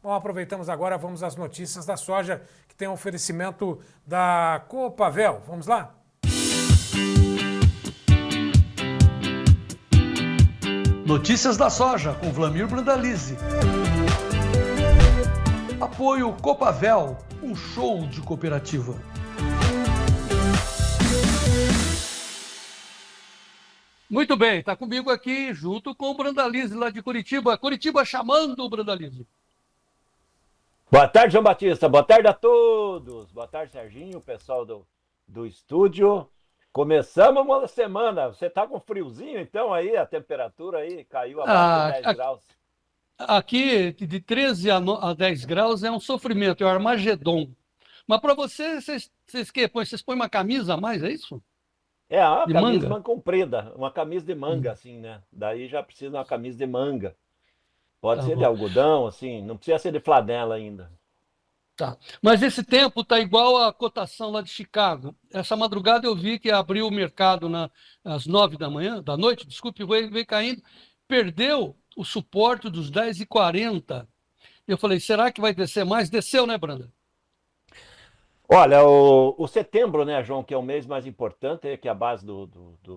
Bom, aproveitamos agora, vamos às notícias da soja, que tem um oferecimento da Copavel. Vamos lá? Notícias da soja com Vlamir Brandalize. Apoio Copavel, um show de cooperativa. Muito bem, está comigo aqui junto com o Brandalize lá de Curitiba. Curitiba chamando o Brandalize. Boa tarde, João Batista. Boa tarde a todos. Boa tarde, Serginho, pessoal do estúdio. Começamos uma semana. Você tá com friozinho, então, aí? A temperatura aí caiu abaixo de 10 graus. Aqui, de 13 a 10 graus é um sofrimento, é o Armagedon. Mas para vocês põem uma camisa a mais, é isso? É, uma De camisa manga? comprida, uma camisa de manga, assim, né? Daí já precisa de uma camisa de manga. Pode Tá ser de bom. algodão, assim, não precisa ser de flanela ainda. Tá. Mas esse tempo está igual à cotação lá de Chicago. Essa madrugada eu vi que abriu o mercado às 9 da noite, desculpe, veio caindo, perdeu o suporte dos 10,40. Eu falei, será que vai descer mais? Desceu, né, Branda? Olha, o setembro, né, João, que é o mês mais importante, que é a base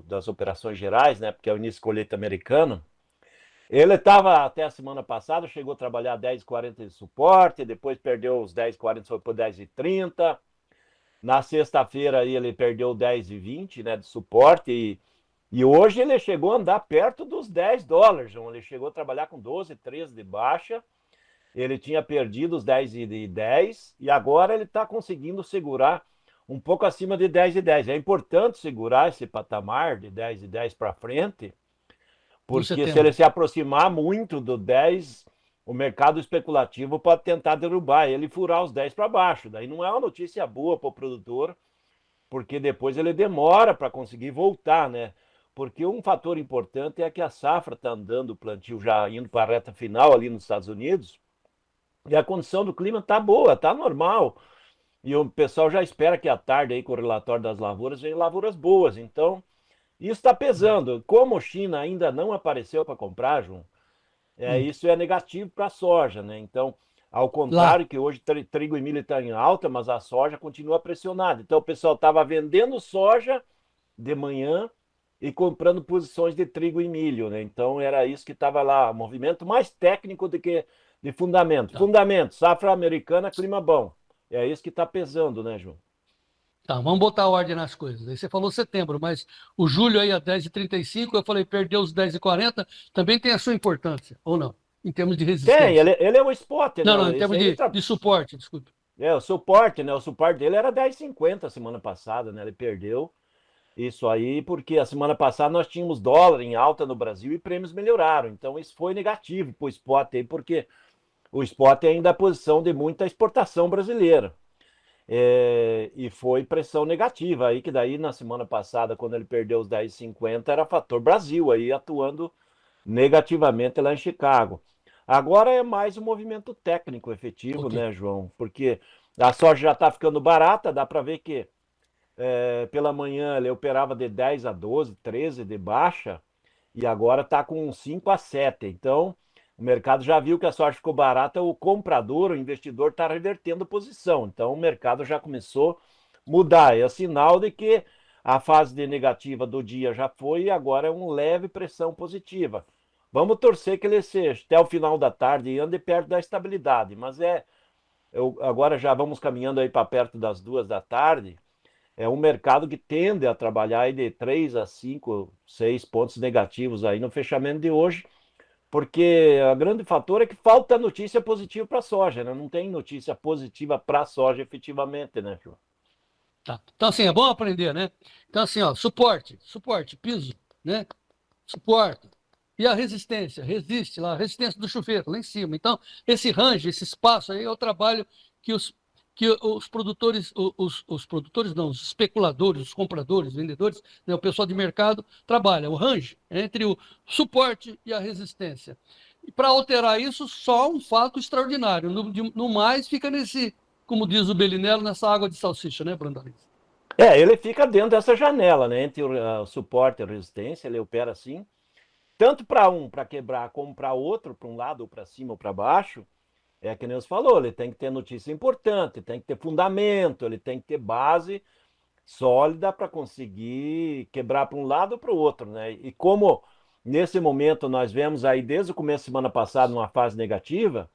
das operações gerais, né, porque é o início de colheita americano. Ele estava até a semana passada, chegou a trabalhar 10,40 de suporte, depois perdeu os 10,40, foi para 10,30. Na sexta-feira aí ele perdeu 10,20, né, de suporte e hoje ele chegou a andar perto dos $10, João. Ele chegou a trabalhar com 12, 13 de baixa. Ele tinha perdido os 10,10 e agora ele está conseguindo segurar um pouco acima de 10,10. É importante segurar esse patamar de 10,10 para frente, No porque se ele setembro. se aproximar muito do 10, o mercado especulativo pode tentar derrubar ele e furar os 10 para baixo. Daí não é uma notícia boa para o produtor, porque depois ele demora para conseguir voltar, né? Porque um fator importante é que a safra está andando, o plantio já indo para a reta final ali nos Estados Unidos, e a condição do clima está boa, está normal. E o pessoal já espera que à tarde, aí, com o relatório das lavouras, venham lavouras boas. Então, isso está pesando. Como a China ainda não apareceu para comprar, João, isso é negativo para a soja, né? Então, ao Lá. contrário que hoje trigo e milho estão em alta, mas a soja continua pressionada. Então, o pessoal estava vendendo soja de manhã e comprando posições de trigo e milho, né? Então, era isso que estava lá, movimento mais técnico do que de fundamento. Tá. Fundamento, safra americana, clima bom. É isso que está pesando, né, João? Tá, vamos botar ordem nas coisas. Aí você falou setembro, mas o julho aí a 10,35, eu falei, perdeu os 10,40, também tem a sua importância, ou não? Em termos de Tem, resistência. ele é o spot, né? Não, em Esse termos aí de suporte, desculpe. é o suporte, né? O suporte dele era 10,50 semana passada, né? Ele perdeu isso aí porque a semana passada nós tínhamos dólar em alta no Brasil e prêmios melhoraram. Então isso foi negativo para o spot aí, porque o spot ainda é a posição de muita exportação brasileira. E foi pressão negativa aí, que daí na semana passada, quando ele perdeu os 10,50, era fator Brasil aí atuando negativamente lá em Chicago. Agora é mais um movimento técnico efetivo, Ok. né, João? Porque a soja já está ficando barata, dá para ver que pela manhã ele operava de 10 a 12, 13 de baixa e agora está com 5 a 7. Então, o mercado já viu que a soja ficou barata, o comprador, o investidor está revertendo posição. Então, o mercado já começou a mudar. É sinal de que a fase de negativa do dia já foi e agora é uma leve pressão positiva. Vamos torcer que ele seja até o final da tarde e ande perto da estabilidade. Mas agora já vamos caminhando aí para perto das 2 da tarde. É um mercado que tende a trabalhar aí de 3 a 5, 6 pontos negativos aí no fechamento de hoje, porque o grande fator é que falta notícia positiva para a soja, né? Não tem notícia positiva para a soja efetivamente, né, João? Tá. Então, assim, é bom aprender, né? Então, assim, ó, suporte, piso, né? Suporta. E a resistência, resiste lá, a resistência do chuveiro, lá em cima. Então, esse range, esse espaço aí é o trabalho que os produtores, os produtores não, os especuladores, os compradores, vendedores, né, o pessoal de mercado trabalha, o range entre o suporte e a resistência. E para alterar isso, só um fato extraordinário. No mais, fica nesse, como diz o Belinello, nessa água de salsicha, né, Brandaliz? Ele fica dentro dessa janela, né? Entre o suporte e a resistência, ele opera assim, tanto para quebrar como para outro, para um lado ou para cima ou para baixo. é que nem você falou, ele tem que ter notícia importante, tem que ter fundamento, ele tem que ter base sólida para conseguir quebrar para um lado ou para o outro, né? E como nesse momento nós vemos aí desde o começo da semana passada uma fase negativa,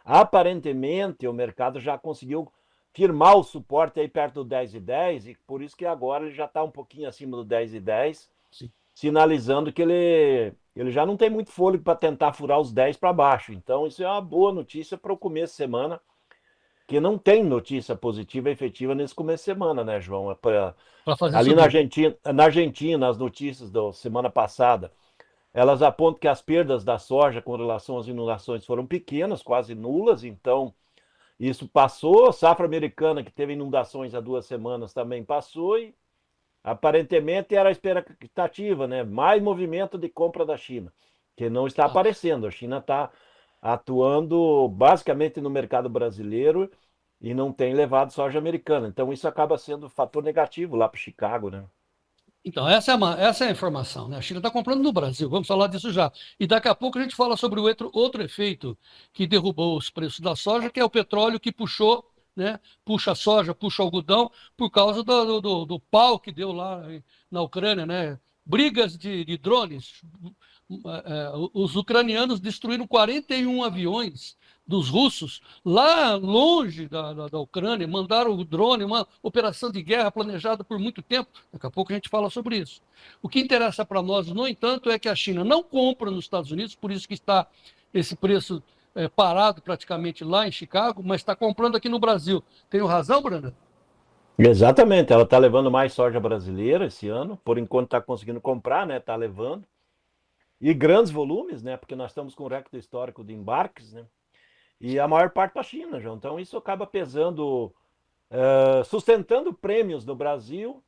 aparentemente o mercado já conseguiu firmar o suporte aí perto do 10,10 e por isso que agora ele já está um pouquinho acima do 10,10, Sim. sinalizando que ele já não tem muito fôlego para tentar furar os 10 para baixo. Então isso é uma boa notícia para o começo de semana, que não tem notícia positiva e efetiva nesse começo de semana, né, João? Para fazer Ali subir. Na Argentina, as notícias da semana passada, elas apontam que as perdas da soja com relação às inundações foram pequenas, quase nulas, então isso passou. Safra americana, que teve inundações há 2 semanas, também passou e aparentemente era a expectativa, né? Mais movimento de compra da China, que não está Tá. aparecendo. A China está atuando basicamente no mercado brasileiro e não tem levado soja americana. Então isso acaba sendo um fator negativo lá para Chicago, né? Então, essa é a informação, né? A China está comprando no Brasil, vamos falar disso já. E daqui a pouco a gente fala sobre o outro efeito que derrubou os preços da soja, que é o petróleo que puxou, né? Puxa a soja, puxa o algodão, por causa do pau que deu lá na Ucrânia, né? Brigas de drones. Os ucranianos destruíram 41 aviões dos russos lá longe da Ucrânia, mandaram o drone, uma operação de guerra planejada por muito tempo. Daqui a pouco a gente fala sobre isso. O que interessa para nós, no entanto, é que a China não compra nos Estados Unidos, por isso que está esse preço parado praticamente lá em Chicago, mas está comprando aqui no Brasil. Tenho razão, Branda? Exatamente, ela está levando mais soja brasileira esse ano, por enquanto está conseguindo comprar, né? Está levando. E grandes volumes, né? Porque nós estamos com um recorde histórico de embarques, né? E a maior parte para a China, João. Então isso acaba pesando, sustentando prêmios no Brasil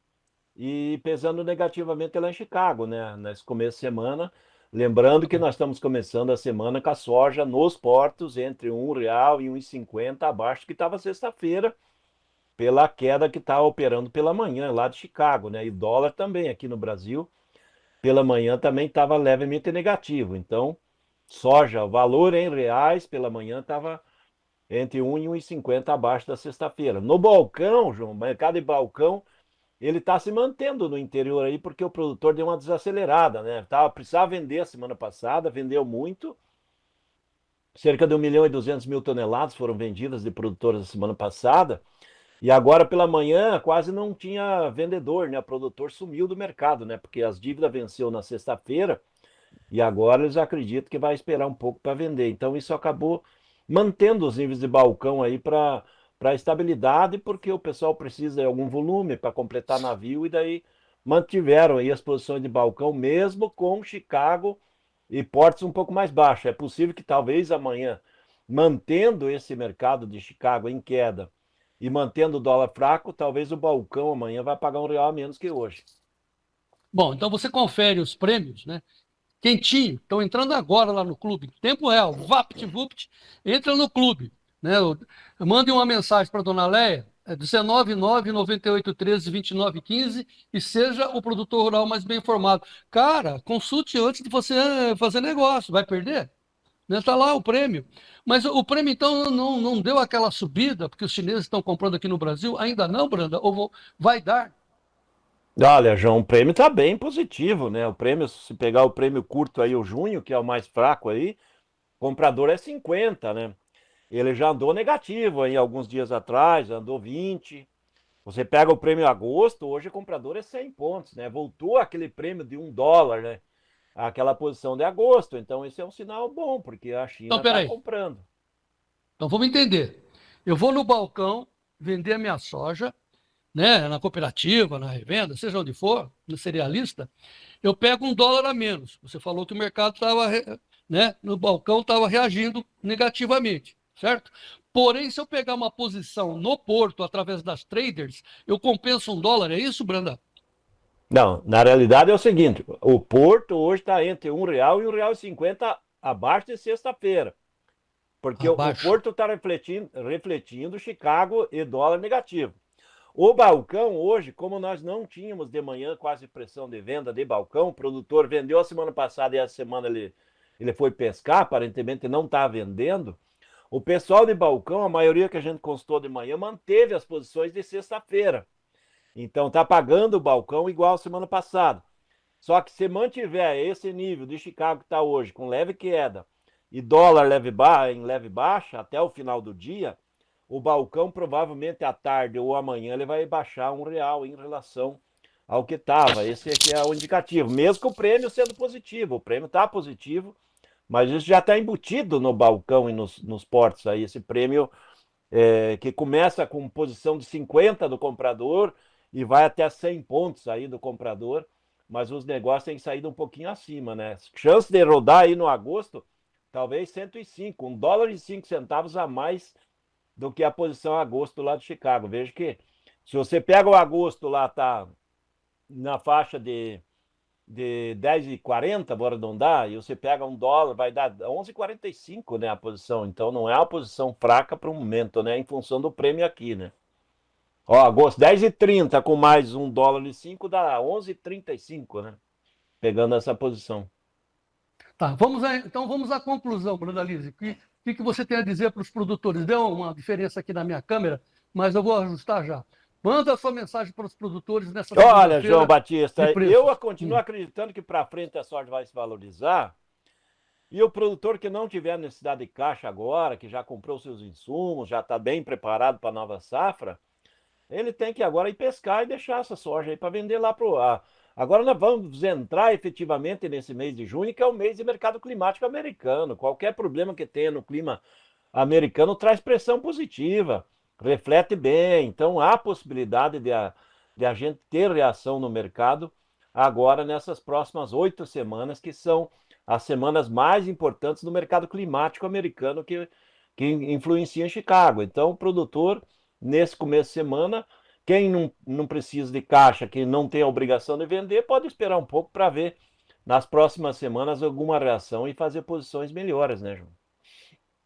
e pesando negativamente lá em Chicago, né? Nesse começo de semana. Lembrando que nós estamos começando a semana com a soja nos portos entre R$ 1 e R$ 1,50 abaixo do que estava sexta-feira, pela queda que está operando pela manhã lá de Chicago, né? E dólar também aqui no Brasil, pela manhã também estava levemente negativo. Então, soja, o valor em reais pela manhã estava entre 1 e 1,50 abaixo da sexta-feira. No balcão, João, mercado de balcão, ele está se mantendo no interior aí porque o produtor deu uma desacelerada, né? Precisava vender a semana passada, vendeu muito. Cerca de 1,2 milhão toneladas foram vendidas de produtores na semana passada. E agora pela manhã quase não tinha vendedor, né? O produtor sumiu do mercado, né? Porque as dívidas venceu na sexta-feira e agora eles acreditam que vai esperar um pouco para vender. Então isso acabou mantendo os níveis de balcão aí para estabilidade, porque o pessoal precisa de algum volume para completar navio e daí mantiveram aí as posições de balcão mesmo com Chicago e portos um pouco mais baixos. É possível que talvez amanhã, mantendo esse mercado de Chicago em queda e mantendo o dólar fraco, talvez o balcão amanhã vai pagar R$ 1 a menos que hoje. Bom, então você confere os prêmios, né? Quentinho, estão entrando agora lá no clube, tempo real, VaptVupt, entra no clube, né? Mande uma mensagem para a dona Leia, 19998132915 e seja o produtor rural mais bem informado. Cara, consulte antes de você fazer negócio, vai perder? Está lá o prêmio. Mas o prêmio, então, não deu aquela subida, porque os chineses estão comprando aqui no Brasil? Ainda não, Branda? Ou vai dar? Olha, João, o prêmio está bem positivo, né? O prêmio, se pegar o prêmio curto aí, o junho, que é o mais fraco aí, comprador é 50, né? Ele já andou negativo aí alguns dias atrás, andou 20. Você pega o prêmio agosto, hoje o comprador é 100 pontos, né? Voltou aquele prêmio de US$ 1, né? Aquela posição de agosto. Então, esse é um sinal bom, porque a Então, China está peraí. comprando. Então, vamos entender. Eu vou no balcão vender a minha soja, né, na cooperativa, na revenda, seja onde for, no cerealista, eu pego US$ 1 a menos. Você falou que o mercado estava, né, no balcão estava reagindo negativamente, certo? Porém, se eu pegar uma posição no porto através das traders, eu compenso US$ 1, é isso, Branda? Não, na realidade é o seguinte: o Porto hoje está entre R$ 1 e R$ 1,50 abaixo de sexta-feira. Porque o Abaixo. Porto está refletindo Chicago e dólar negativo. O balcão hoje, como nós não tínhamos de manhã quase pressão de venda de balcão, o produtor vendeu a semana passada e essa semana ele foi pescar, aparentemente não está vendendo. O pessoal de balcão, a maioria que a gente consultou de manhã, manteve as posições de sexta-feira. Então tá pagando o balcão igual semana passada. Só que se mantiver esse nível de Chicago que está hoje, com leve queda, e dólar em leve baixa até o final do dia, o balcão provavelmente à tarde ou amanhã ele vai baixar R$ 1 em relação ao que estava. Esse aqui é o indicativo, mesmo com o prêmio sendo positivo. O prêmio está positivo, mas isso já está embutido no balcão e nos portos aí. Esse prêmio que começa com posição de 50 do comprador e vai até 100 pontos aí do comprador, mas os negócios têm saído um pouquinho acima, né? Chance de rodar aí no agosto, talvez 105, $1,05 a mais do que a posição agosto lá de Chicago. Veja que se você pega o agosto lá, tá na faixa de 10,40, vou arredondar, e você pega $1, vai dar 11,45, né, a posição. Então não é uma posição fraca para o momento, né, em função do prêmio aqui, né. Ó, agosto 10,30 com mais $1,05 dá 11,35, né, pegando essa posição. Tá, então vamos à conclusão, Brandalize. O que você tem a dizer para os produtores? Deu uma diferença aqui na minha câmera, mas eu vou ajustar já. Manda a sua mensagem para os produtores nessa Olha, João segunda-feira Batista, de preços. eu continuo acreditando que para frente a soja vai se valorizar. E o produtor que não tiver necessidade de caixa agora, que já comprou seus insumos, já está bem preparado para a nova safra, ele tem que agora ir pescar e deixar essa soja aí para vender lá para o ar. Agora nós vamos entrar efetivamente nesse mês de junho, que é o mês de mercado climático americano. Qualquer problema que tenha no clima americano traz pressão positiva, reflete bem. Então há possibilidade de a gente ter reação no mercado agora nessas próximas 8 semanas, que são as semanas mais importantes do mercado climático americano que influencia em Chicago. Então o produtor, nesse começo de semana, quem não precisa de caixa, quem não tem a obrigação de vender, pode esperar um pouco para ver nas próximas semanas alguma reação e fazer posições melhores, né, João?